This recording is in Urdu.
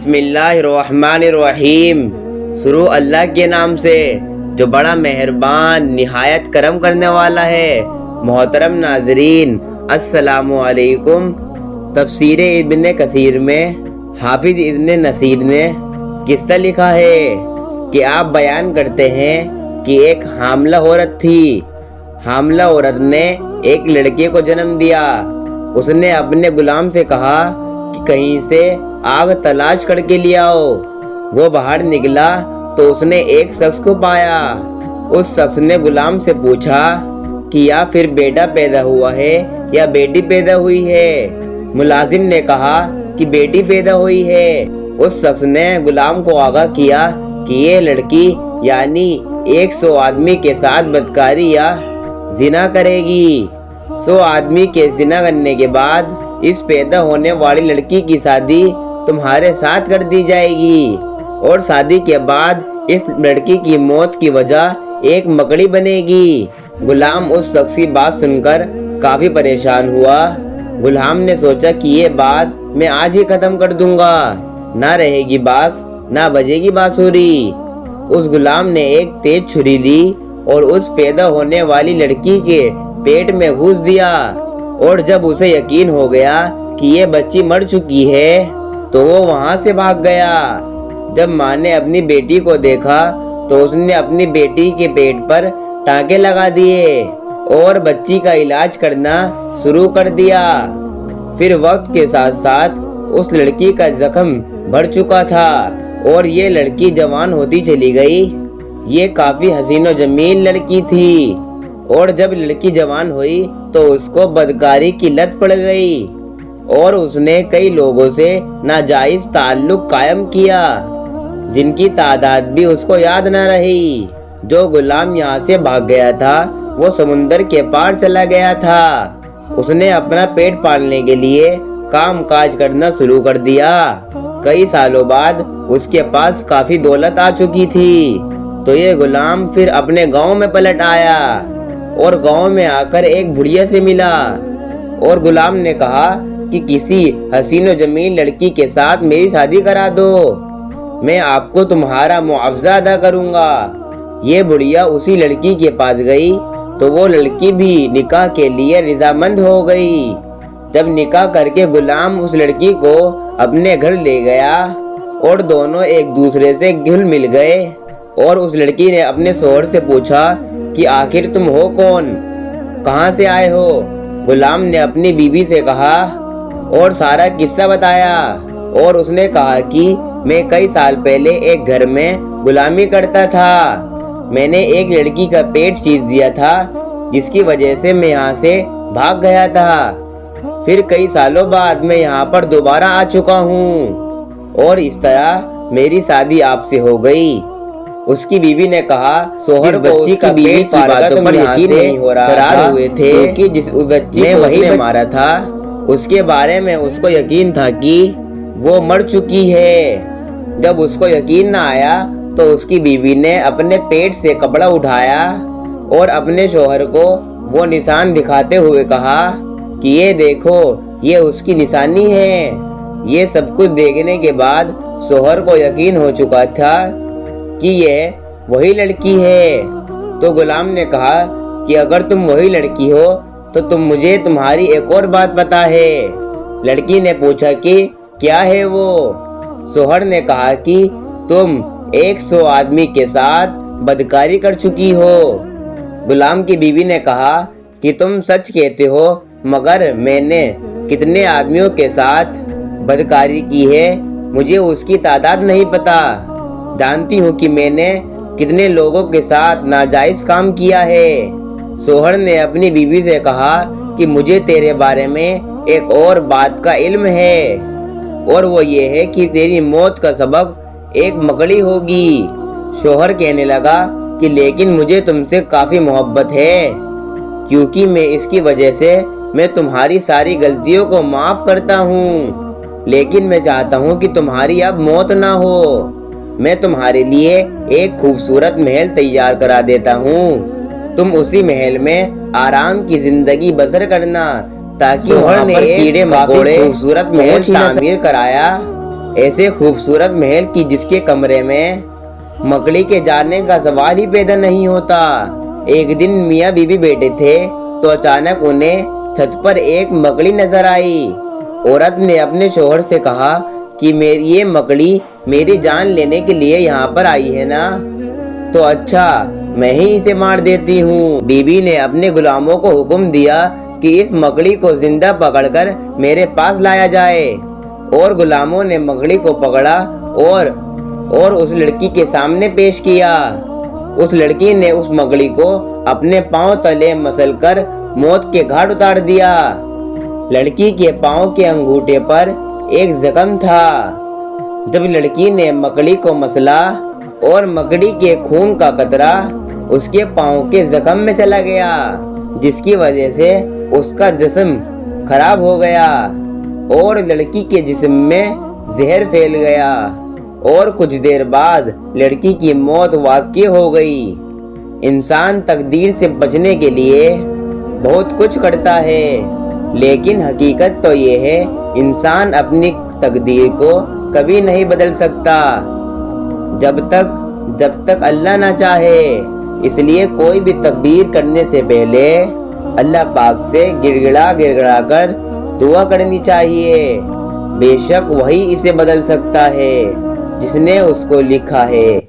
بسم اللہ الرحمن الرحیم۔ شروع اللہ کے نام سے جو بڑا مہربان نہایت کرم کرنے والا ہے۔ محترم ناظرین السلام علیکم۔ تفسیر ابن کثیر میں حافظ ابن نصیر نے قصہ لکھا ہے کہ آپ بیان کرتے ہیں کہ ایک حاملہ عورت تھی۔ حاملہ عورت نے ایک لڑکے کو جنم دیا۔ اس نے اپنے غلام سے کہا کہ کہیں سے آگ تلاش کر کے لے آؤ۔ وہ باہر نکلا تو اس نے ایک شخص کو پایا۔ اس شخص نے غلام سے پوچھا کہ یا پھر بیٹا پیدا ہوا ہے یا بیٹی پیدا ہوئی ہے۔ ملازم نے کہا کہ بیٹی پیدا ہوئی ہے۔ اس شخص نے غلام کو آگاہ کیا کہ یہ لڑکی یعنی 100 آدمی کے ساتھ بدکاری یا زنا کرے گی۔ 100 آدمی کے زنا کرنے کے بعد اس پیدا ہونے والی لڑکی کی شادی تمہارے ساتھ کر دی جائے گی، اور شادی کے بعد اس لڑکی کی موت کی وجہ ایک مکڑی بنے گی۔ غلام اس شخص کی بات سن کر کافی پریشان ہوا۔ غلام نے سوچا کہ یہ بات میں آج ہی ختم کر دوں گا، نہ رہے گی باس نہ بجے گی بانسری۔ اس غلام نے ایک تیز چھری لی اور اس پیدا ہونے والی لڑکی کے پیٹ میں گھس دیا، اور جب اسے یقین ہو گیا کہ یہ بچی مر چکی ہے تو وہ وہاں سے بھاگ گیا۔ جب ماں نے اپنی بیٹی کو دیکھا تو اس نے اپنی بیٹی کے پیٹ پر ٹانکے لگا دیے اور بچی کا علاج کرنا شروع کر دیا۔ پھر وقت کے ساتھ ساتھ اس لڑکی کا زخم بڑھ چکا تھا اور یہ لڑکی جوان ہوتی چلی گئی۔ یہ کافی حسین و جمیل لڑکی تھی، اور جب لڑکی جوان ہوئی تو اس کو بدکاری کی لت پڑ گئی اور اس نے کئی لوگوں سے ناجائز تعلق قائم کیا جن کی تعداد بھی اس کو یاد نہ رہی۔ جو غلام یہاں سے بھاگ گیا تھا وہ سمندر کے پار چلا گیا تھا۔ اس نے اپنا پیٹ پالنے کے لیے کام کاج کرنا شروع کر دیا۔ کئی سالوں بعد اس کے پاس کافی دولت آ چکی تھی تو یہ غلام پھر اپنے گاؤں میں پلٹ آیا اور گاؤں میں آ کر ایک بڑھیا سے ملا، اور غلام نے کہا کہ کسی حسین و جمیل لڑکی کے ساتھ میری شادی کرا دو، میں آپ کو تمہارا معاوضہ ادا کروں گا۔ یہ بڑھیا اسی لڑکی کے پاس گئی تو وہ لڑکی بھی نکاح کے لیے رضامند ہو گئی۔ جب نکاح کر کے غلام اس لڑکی کو اپنے گھر لے گیا اور دونوں ایک دوسرے سے گھل مل گئے، اور اس لڑکی نے اپنے شوہر سے پوچھا کہ آخر تم ہو کون، کہاں سے آئے ہو؟ غلام نے اپنی بیوی سے کہا اور سارا قصہ بتایا، اور اس نے کہا کہ میں کئی سال پہلے ایک گھر میں غلامی کرتا تھا۔ میں نے ایک لڑکی کا پیٹ چیر دیا تھا جس کی وجہ سے میں یہاں سے بھاگ گیا تھا۔ پھر کئی سالوں بعد میں یہاں پر دوبارہ آ چکا ہوں اور اس طرح میری شادی آپ سے ہو گئی۔ اس کی بیوی نے کہا شوہر کو اس کی بیوی کی باتوں پر یقین نہیں ہو رہا تھا کیونکہ جس بچی کو وہی نے مارا تھا اس کے بارے میں اس کو یقین تھا کہ وہ مر چکی ہے۔ جب اس کو یقین نہ آیا تو اس کی بیوی نے اپنے پیٹ سے کپڑا اٹھایا اور اپنے شوہر کو وہ نشان دکھاتے ہوئے کہا کہ یہ دیکھو یہ اس کی نشانی ہے۔ یہ سب کچھ دیکھنے کے بعد شوہر کو یقین ہو چکا تھا کہ یہ وہی لڑکی ہے۔ تو غلام نے کہا کہ اگر تم وہی لڑکی ہو تو تم مجھے تمہاری ایک اور بات پتا ہے۔ لڑکی نے پوچھا کہ کیا ہے وہ؟ شوہر نے کہا کہ تم 100 آدمی کے ساتھ بدکاری کر چکی ہو۔ غلام کی بیوی نے کہا کہ تم سچ کہتے ہو، مگر میں نے کتنے آدمیوں کے ساتھ بدکاری کی ہے مجھے اس کی تعداد نہیں پتا۔ جانتی ہوں کہ میں نے کتنے لوگوں کے ساتھ ناجائز کام کیا ہے۔ شوہر نے اپنی بیوی سے کہا کہ مجھے تیرے بارے میں ایک اور بات کا علم ہے، اور وہ یہ ہے کہ تیری موت کا سبب ایک مکڑی ہوگی۔ شوہر کہنے لگا کہ لیکن مجھے تم سے کافی محبت ہے، کیونکہ میں اس کی وجہ سے میں تمہاری ساری غلطیوں کو معاف کرتا ہوں، لیکن میں چاہتا ہوں کہ تمہاری اب موت نہ ہو۔ میں تمہارے لیے ایک خوبصورت محل تیار کرا دیتا ہوں، تم اسی محل میں آرام کی زندگی بسر کرنا۔ تاکہ شوہر نے ایک کیڑے مکوڑے خوبصورت محل تعمیر کرایا ایسے خوبصورت محل کی جس کے کمرے میں مکڑی کے جانے کا سوال ہی پیدا نہیں ہوتا۔ ایک دن میاں بیوی بیٹھے تھے تو اچانک انہیں چھت پر ایک مکڑی نظر آئی۔ عورت نے اپنے شوہر سے کہا کہ یہ مکڑی میری جان لینے کے لیے یہاں پر آئی ہے نا، تو اچھا میں ہی اسے مار دیتی ہوں۔ بیوی نے اپنے غلاموں کو حکم دیا کہ اس مکڑی کو زندہ پکڑ کر میرے پاس لایا جائے، اور غلاموں نے مکڑی کو پکڑا اور اس لڑکی کے سامنے پیش کیا۔ اس لڑکی نے اس مکڑی کو اپنے پاؤں تلے مسل کر موت کے گھاٹ اتار دیا۔ لڑکی کے پاؤں کے انگوٹھے پر ایک زخم تھا۔ جب لڑکی نے مکڑی کو مسلا اور مکڑی کے خون کا قطرہ اس کے پاؤں کے زخم میں چلا گیا، جس کی وجہ سے اس کا جسم خراب ہو گیا اور لڑکی کے جسم میں زہر پھیل گیا، اور کچھ دیر بعد لڑکی کی موت واقع ہو گئی۔ انسان تقدیر سے بچنے کے لیے بہت کچھ کرتا ہے، لیکن حقیقت تو یہ ہے انسان اپنی تقدیر کو کبھی نہیں بدل سکتا جب تک اللہ نہ چاہے۔ اس لیے کوئی بھی تدبیر کرنے سے پہلے اللہ پاک سے گڑ گڑا کر دعا کرنی چاہیے، بے شک وہی اسے بدل سکتا ہے جس نے اس کو لکھا ہے۔